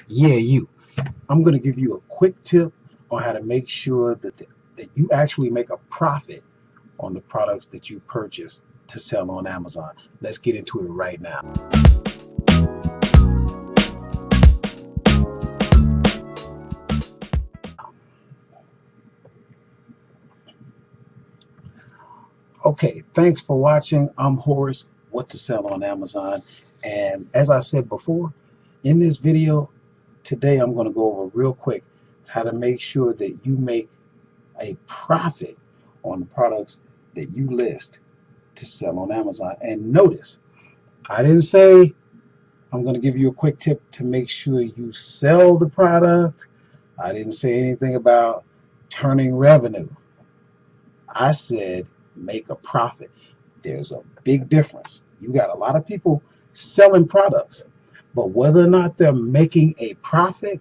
Yeah, you. I'm going to give you a quick tip on how to make sure that you actually make a profit on the products that you purchase to sell on Amazon. Let's get into it right now. Okay, thanks for watching. I'm Horace, What to Sell on Amazon. And as I said before, in this video today, I'm going to go over real quick how to make sure that you make a profit on the products that you list to sell on Amazon. And notice, I didn't say I'm going to give you a quick tip to make sure you sell the product. I didn't say anything about turning revenue. I said make a profit. There's a big difference. You got a lot of people selling products, but whether or not they're making a profit,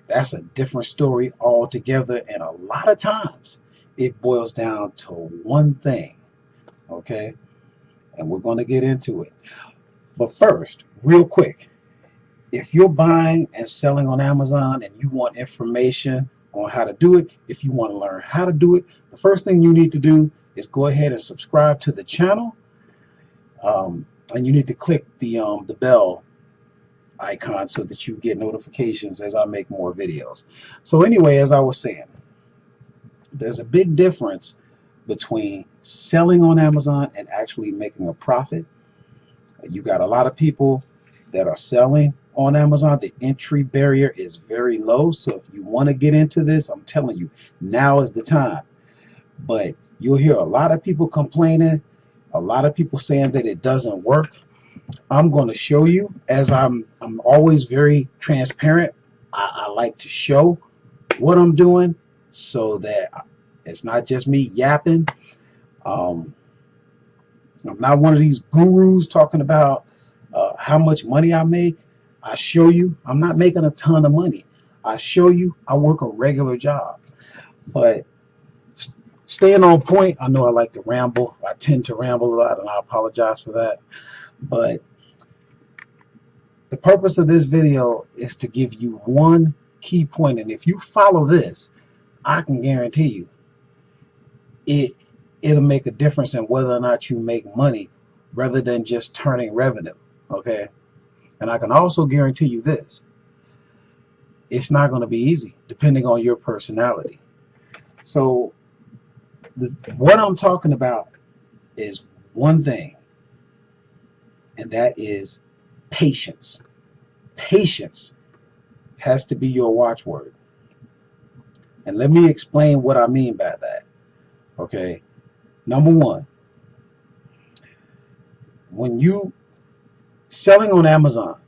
that's a different story altogether. And a lot of times it boils down to one thing, okay? And we're going to get into it. But first, real quick, if you're buying and selling on Amazon and you want information on how to do it, if you want to learn how to do it, the first thing you need to do is go ahead and subscribe to the channel. And you need to click the bell icon so that you get notifications as I make more videos. So anyway, as I was saying, there's a big difference between selling on Amazon and actually making a profit. You got a lot of people that are selling on Amazon. The entry barrier is very low. So if you want to get into this, I'm telling you, now is the time. But you'll hear a lot of people complaining, a lot of people saying that it doesn't work. I'm going to show you, as I'm always very transparent. I like to show what I'm doing so that it's not just me yapping. I'm not one of these gurus talking about how much money I make. I show you I'm not making a ton of money. I show you I work a regular job. But staying on point, I know I like to ramble. I tend to ramble a lot, and I apologize for that. But the purpose of this video is to give you one key point, and if you follow this, I can guarantee you it'll make a difference in whether or not you make money rather than just turning revenue. Okay? And I can also guarantee you this: it's not going to be easy depending on your personality. So what I'm talking about is one thing, and that is patience. Patience has to be your watchword. And let me explain what I mean by that. Okay? Number one, when you selling on Amazon,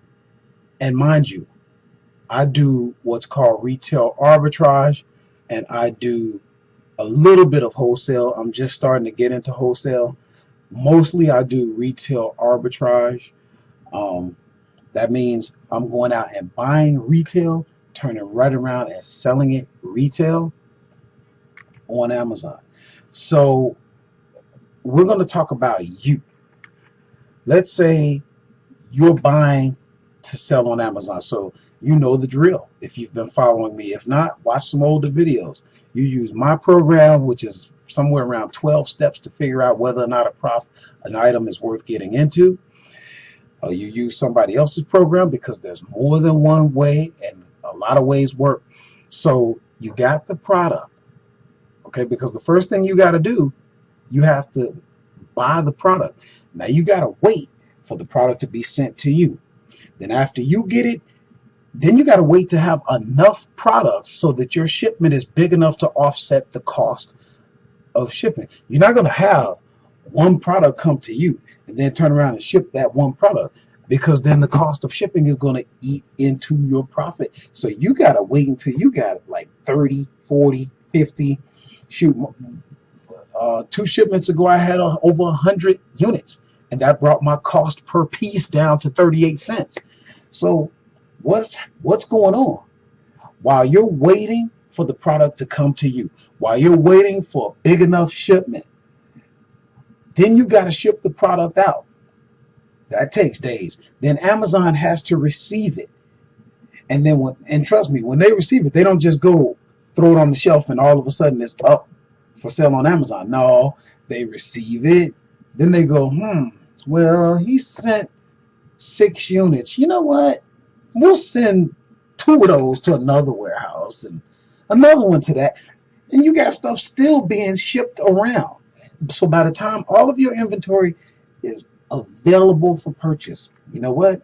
and mind you, I do what's called retail arbitrage, and I do a little bit of wholesale. I'm just starting to get into wholesale. Mostly I do retail arbitrage. That means I'm going out and buying retail, turning right around and selling it retail on Amazon. So we're going to talk about you. Let's say you're buying to sell on Amazon. So you know the drill if you've been following me. If not, watch some older videos. You use my program, which is somewhere around 12 steps to figure out whether or not an item is worth getting into. You use somebody else's program because there's more than one way, and a lot of ways work. So you got the product, okay? Because the first thing you got to do, you have to buy the product. Now you got to wait for the product to be sent to you. Then after you get it, then you got to wait to have enough products so that your shipment is big enough to offset the cost of shipping. You're not going to have one product come to you and then turn around and ship that one product, because then the cost of shipping is going to eat into your profit. So you got to wait until you got like 30, 40, 50. Shoot, 2 shipments ago, I had over 100 units, and that brought my cost per piece down to 38 cents. So what's going on? While you're waiting for the product to come to you, while you're waiting for a big enough shipment, then you got to ship the product out. That takes days. Then Amazon has to receive it. And then and trust me, when they receive it, they don't just go throw it on the shelf and all of a sudden it's up for sale on Amazon. No, they receive it. Then they go, well, he sent 6 units. You know what? We'll send 2 of those to another warehouse and another one to that. And you got stuff still being shipped around. So by the time all of your inventory is available for purchase, you know what?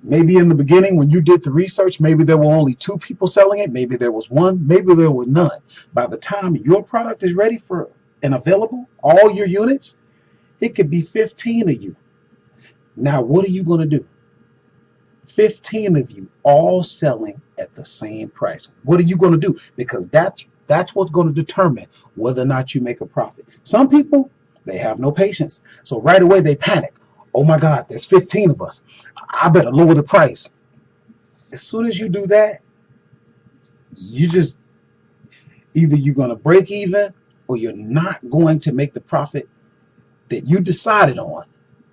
Maybe in the beginning when you did the research, maybe there were only 2 people selling it. Maybe there was 1. Maybe there was none. By the time your product is ready for and available, all your units, it could be 15 of you. Now, what are you going to do? 15 of you all selling at the same price. What are you going to do? Because that's what's going to determine whether or not you make a profit. Some people, they have no patience. So right away they panic. Oh my God, there's 15 of us. I better lower the price. As soon as you do that, you just either you're going to break even or you're not going to make the profit that you decided on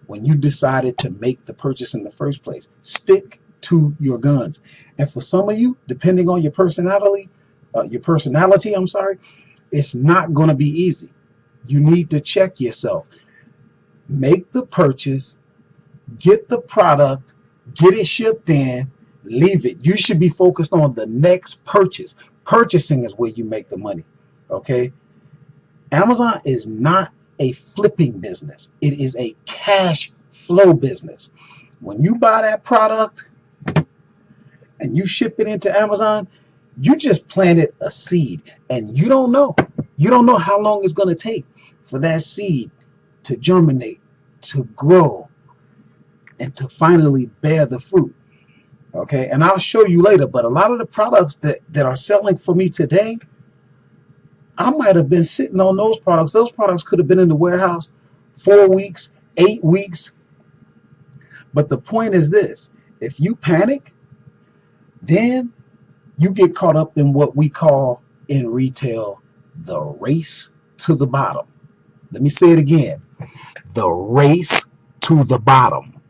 when you decided to make the purchase in the first place. Stick to your guns. And for some of you, depending on your personality, it's not going to be easy. You need to check yourself. Make the purchase, get the product, get it shipped in, leave it. You should be focused on the next purchase. Purchasing is where you make the money. Okay? Amazon is not a flipping business. It is a cash flow business. When you buy that product and you ship it into Amazon, you just planted a seed and you don't know. You don't know how long it's going to take for that seed to germinate, to grow, and to finally bear the fruit. Okay, and I'll show you later, but a lot of the products that are selling for me today, I might have been sitting on those products. Those products could have been in the warehouse 4 weeks, 8 weeks. But the point is this: if you panic, then you get caught up in what we call in retail the race to the bottom. Let me say it again. The race to the bottom.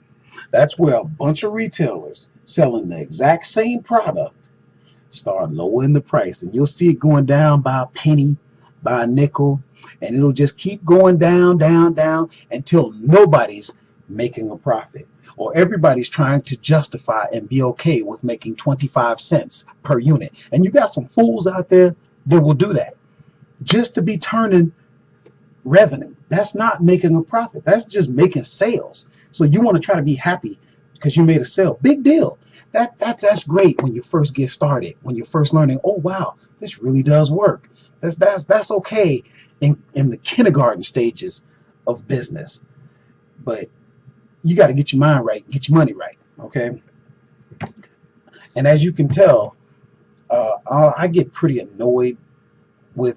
That's where a bunch of retailers selling the exact same product start lowering the price, and you'll see it going down by a penny, by a nickel, and it'll just keep going down, down, down until nobody's making a profit, or everybody's trying to justify and be okay with making 25 cents per unit. And you got some fools out there that will do that just to be turning revenue. That's not making a profit. That's just making sales. So you want to try to be happy because you made a sale. Big deal. That's great when you first get started, when you're first learning. Oh wow, this really does work. That's okay in the kindergarten stages of business. But you got to get your mind right, get your money right. Okay. And as you can tell, I get pretty annoyed with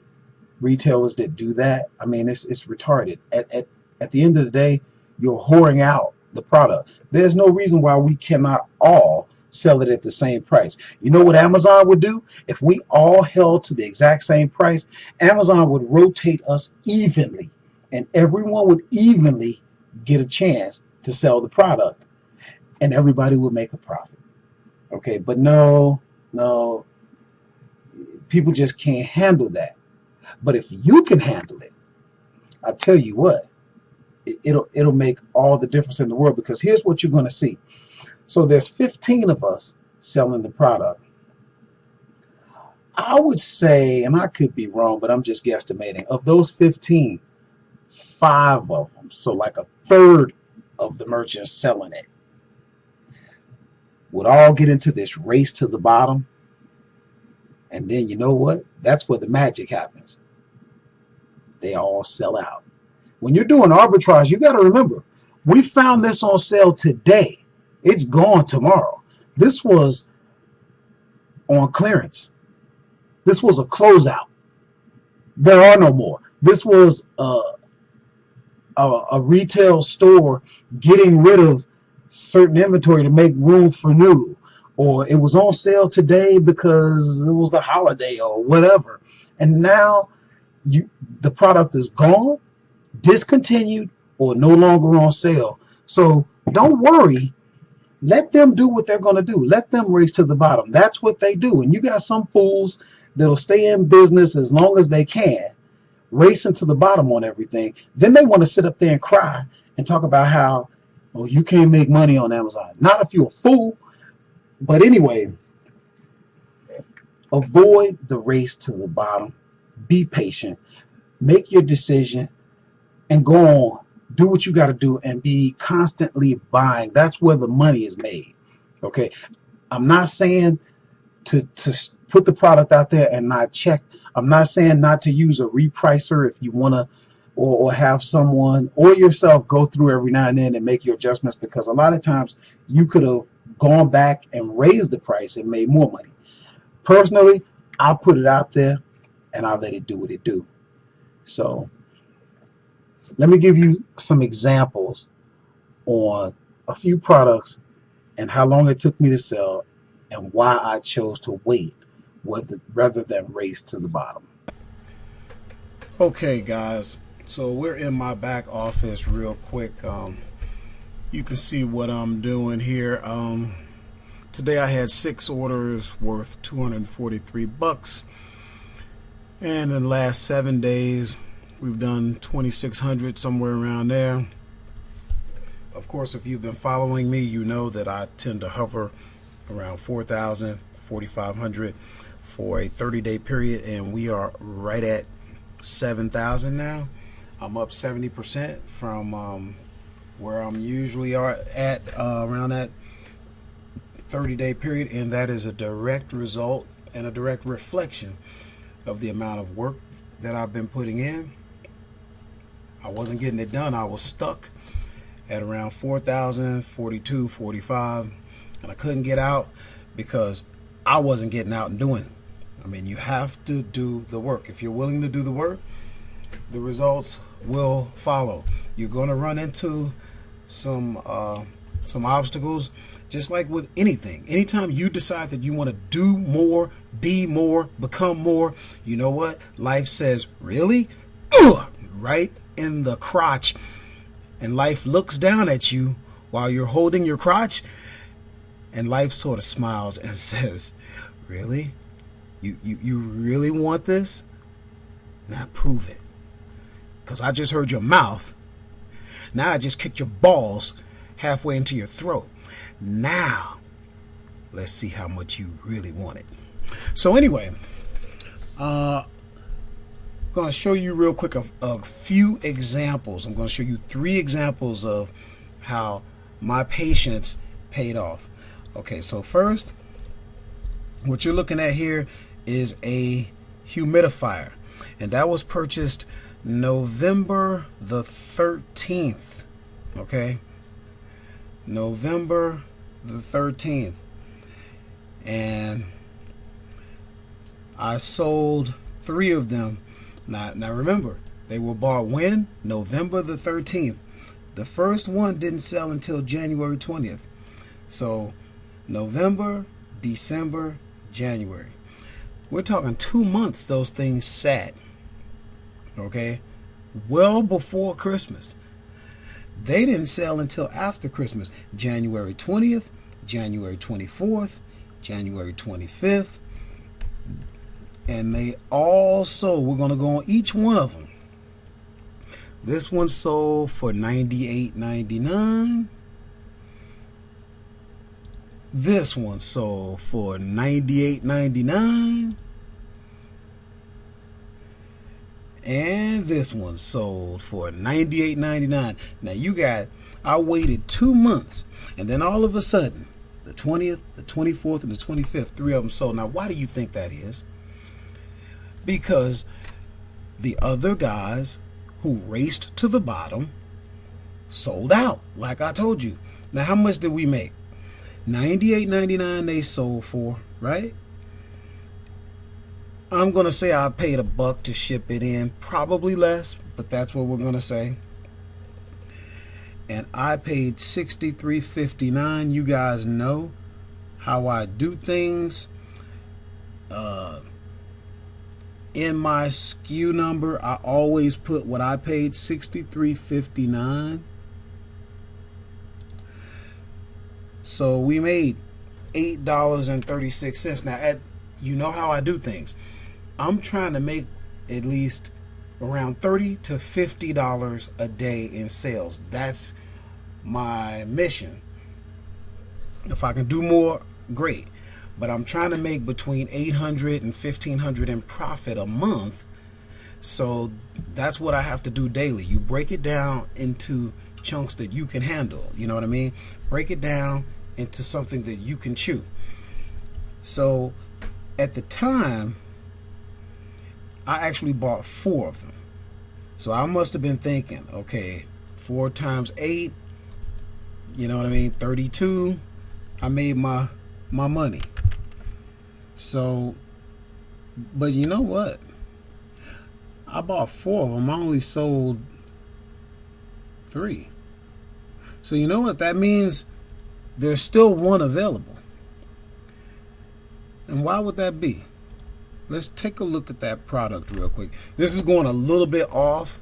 retailers that do that. I mean, it's retarded. At the end of the day, you're whoring out the product. There's no reason why we cannot all sell it at the same price. You know what Amazon would do? If we all held to the exact same price, Amazon would rotate us evenly, and everyone would evenly get a chance to sell the product, and everybody would make a profit. Okay, but no, people just can't handle that. But if you can handle it, I tell you what, it'll make all the difference in the world, because here's what you're going to see. So there's 15 of us selling the product. I would say, and I could be wrong, but I'm just guesstimating, of those 15, 5 of them, so like a third of the merchants selling it, would all get into this race to the bottom. And then you know what? That's where the magic happens. They all sell out. When you're doing arbitrage, you got to remember, we found this on sale today. It's gone tomorrow. This was on clearance. This was a closeout. There are no more. This was a retail store getting rid of certain inventory to make room for new, or it was on sale today because it was the holiday or whatever. And now the product is gone, discontinued, or no longer on sale. So don't worry Let them do what they're going to do. Let them race to the bottom. That's what they do. And you got some fools that'll stay in business as long as they can, racing to the bottom on everything. Then they want to sit up there and cry and talk about how, oh, you can't make money on Amazon. Not if you're a fool. But anyway, avoid the race to the bottom. Be patient. Make your decision and go on. Do what you got to do and be constantly buying. That's where the money is made. Okay. I'm not saying to put the product out there and not check. I'm not saying not to use a repricer if you want to, or have someone or yourself go through every now and then and make your adjustments, because a lot of times you could have gone back and raised the price and made more money. Personally, I'll put it out there and I'll let it do what it do. So let me give you some examples on a few products and how long it took me to sell and why I chose to wait rather than race to the bottom. Okay, guys, so we're in my back office real quick. You can see what I'm doing here. Today I had 6 orders worth $243, and in the last 7 days we've done 2,600, somewhere around there. Of course, if you've been following me, you know that I tend to hover around 4,000, 4,500 for a 30-day period, and we are right at 7,000 now. I'm up 70% from where I'm usually at around that 30-day period, and that is a direct result and a direct reflection of the amount of work that I've been putting in. I wasn't getting it done. I was stuck at around 4,000, 42, 45, and I couldn't get out because I wasn't getting out and doing it. I mean, you have to do the work. If you're willing to do the work, the results will follow. You're going to run into some obstacles, just like with anything. Anytime you decide that you want to do more, be more, become more, you know what? Life says, really? Ugh! Right in the crotch. And life looks down at you while you're holding your crotch, and life sort of smiles and says, really? You really want this? Now prove it. Because I just heard your mouth. Now I just kicked your balls halfway into your throat. Now, let's see how much you really want it. So anyway, going to show you real quick a few examples. I'm going to show you 3 examples of how my patience paid off. Okay, so first, what you're looking at here is a humidifier, and that was purchased November the 13th. Okay, November the 13th, and I sold 3 of them. Now remember, they were bought when? November the 13th. The first one didn't sell until January 20th. So November, December, January. We're talking 2 months those things sat. Okay? Well before Christmas. They didn't sell until after Christmas. January 20th, January 24th, January 25th. And they all sold. We're going to go on each one of them. This one sold for $98.99. This one sold for $98.99. And this one sold for $98.99. Now you got, I waited 2 months, and then all of a sudden, the 20th, the 24th, and the 25th, 3 of them sold. Now why do you think that is? Because the other guys who raced to the bottom sold out, like I told you. Now how much did we make? $98.99 they sold for, right? I'm gonna say I paid $1 to ship it in, probably less, but that's what we're gonna say. And I paid $63.59. You guys know how I do things. In my SKU number, I always put what I paid, $63.59. So we made $8.36. Now, you know how I do things. I'm trying to make at least around $30 to $50 a day in sales. That's my mission. If I can do more, great. But I'm trying to make between $800 and $1,500 in profit a month. So that's what I have to do daily. You break it down into chunks that you can handle. You know what I mean? Break it down into something that you can chew. So at the time, I actually bought 4 of them. So I must have been thinking, okay, 4 times 8, you know what I mean, 32. I made my money. So, but you know what? I bought 4 of them. I only sold 3. So you know what? That means there's still 1 available. And why would that be? Let's take a look at that product real quick. This is going a little bit off,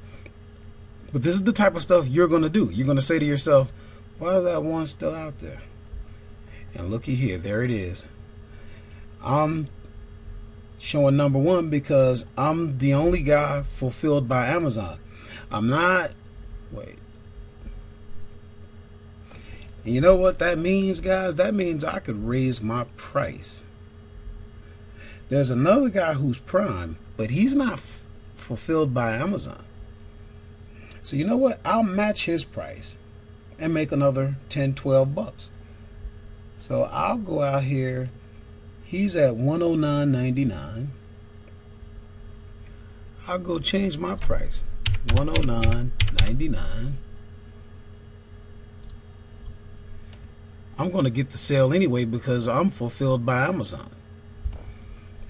but this is the type of stuff you're going to do. You're going to say to yourself, why is that 1 still out there? And looky here, there it is. I'm showing number 1 because I'm the only guy fulfilled by Amazon. I'm not, wait. And you know what that means, guys? That means I could raise my price. There's another guy who's Prime, but he's not fulfilled by Amazon. So you know what? I'll match his price and make another 10, 12 bucks. So I'll go out here. He's at $109.99. I'll go change my price. $109.99. I'm going to get the sale anyway because I'm fulfilled by Amazon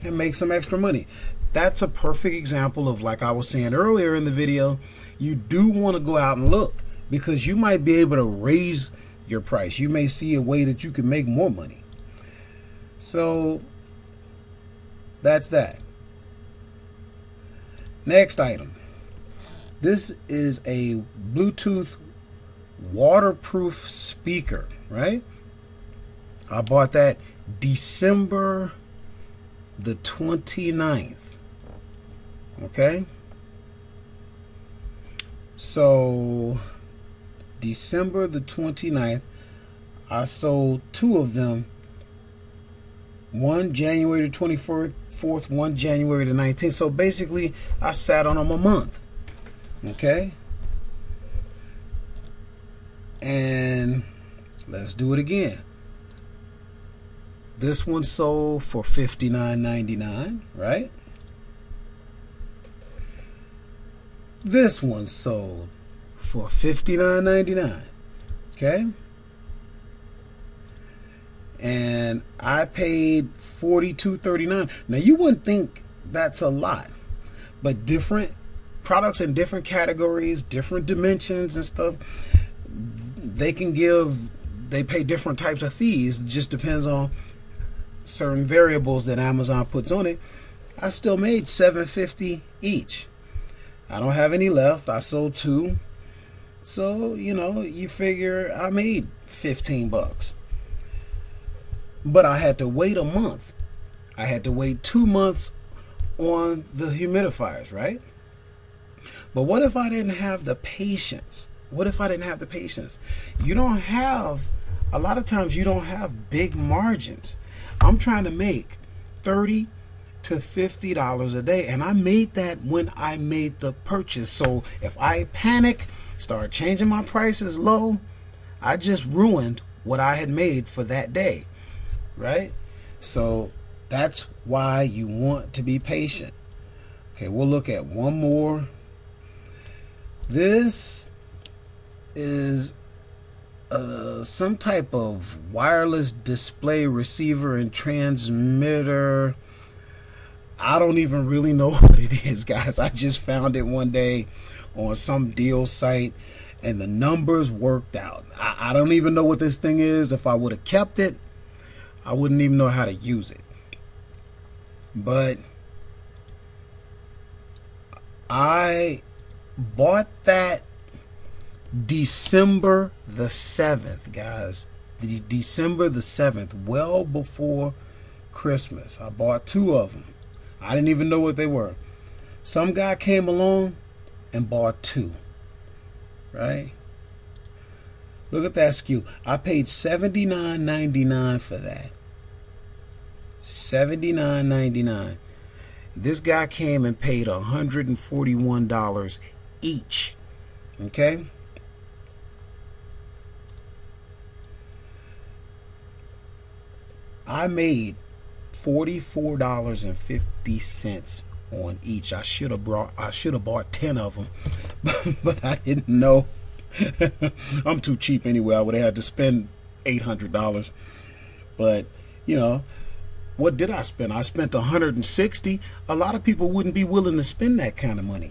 and make some extra money. That's a perfect example of, like I was saying earlier in the video, you do want to go out and look because you might be able to raise your price. You may see a way that you can make more money. So that's that. Next item. This is a Bluetooth waterproof speaker, right? I bought that December the 29th. Okay? So December the 29th, I sold 2 of them. One January the 24th, 1 January the 19th. So basically, I sat on them a month. Okay? And let's do it again. This one sold for $59.99, right? This one sold for $59.99. Okay? And I paid $42.39. Now you wouldn't think that's a lot, but different products in different categories, different dimensions and stuff, they pay different types of fees. It just depends on certain variables that Amazon puts on it. I still made $7.50 each. I don't have any left. I sold 2. So, you know, you figure I made 15 bucks. But I had to wait a month. I had to wait 2 months on the humidifiers, right? But what if I didn't have the patience? What if I didn't have the patience? You don't have, a lot of times you don't have big margins. I'm trying to make $30 to $50 a day, and I made that when I made the purchase. So if I panic, start changing my prices low, I just ruined what I had made for that day, right? So that's why you want to be patient. Okay, we'll look at one more. This is some type of wireless display receiver and transmitter. I don't even really know what it is, guys. I just found it one day on some deal site and the numbers worked out. I don't even know what this thing is. If I would have kept it, I wouldn't even know how to use it. But I bought that December the 7th, guys. December the 7th, well before Christmas. I bought 2 of them. I didn't even know what they were. Some guy came along and bought 2. Right? Look at that SKU. I paid $79.99 for that. $79.99. This guy came and paid $141 each. Okay? I made $44.50 on each. I should have bought 10 of them, but I didn't know. I'm too cheap anyway. I would have had to spend $800. But you know, what did I spend? I spent $160. A lot of people wouldn't be willing to spend that kind of money.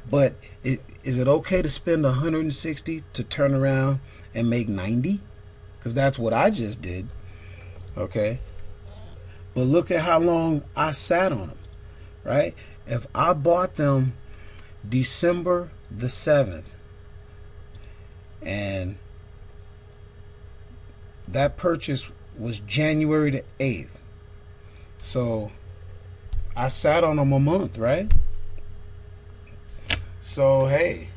But is it okay to spend $160 to turn around and make $90? Because that's what I just did. Okay, but look at how long I sat on them, right? If I bought them December the 7th and that purchase was January the 8th, so I sat on them a month, right? So hey,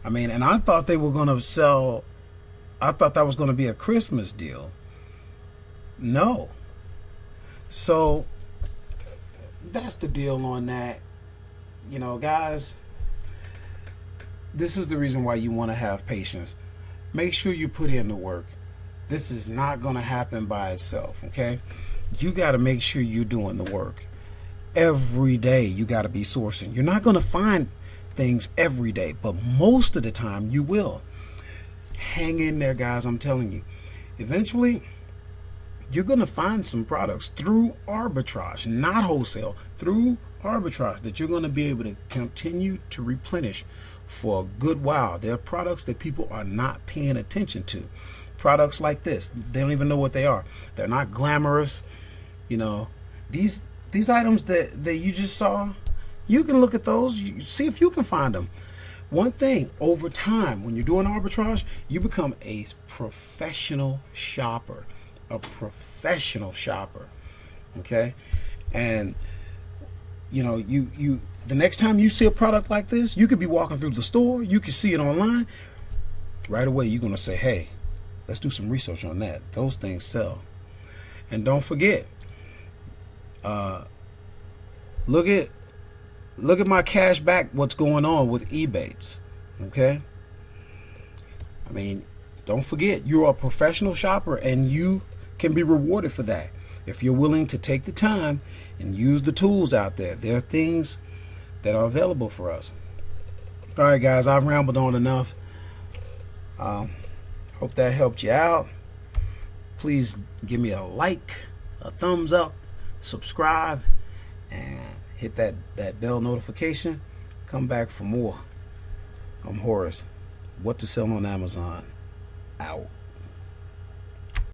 I mean, and I thought they were going to sell, I thought that was going to be a Christmas deal. No. So that's the deal on that. You know, guys, this is the reason why you want to have patience. Make sure you put in the work. This is not going to happen by itself, okay? You got to make sure you're doing the work. Every day you got to be sourcing. You're not going to find things every day, but most of the time you will. Hang in there, guys. I'm telling you. Eventually, you're going to find some products through arbitrage, not wholesale, through arbitrage, that you're going to be able to continue to replenish for a good while. There are products that people are not paying attention to. Products like this, they don't even know what they are. They're not glamorous. You know, these items that you just saw, you can look at those, see if you can find them. One thing, over time, when you're doing arbitrage, you become a professional shopper. A professional shopper, okay? And you know, you the next time you see a product like this, you could be walking through the store, you can see it online. Right away, you're gonna say, "Hey, let's do some research on that. Those things sell." And don't forget, look at my cash back. What's going on with Ebates? Okay, I mean, don't forget, you're a professional shopper, and you can be rewarded for that if you're willing to take the time and use the tools out there. There are things that are available for us. All right, guys, I've rambled on enough. Hope that helped you out. Please give me a like, a thumbs up, subscribe, and hit that bell notification. Come back for more. I'm Horace. What to Sell on Amazon. Out.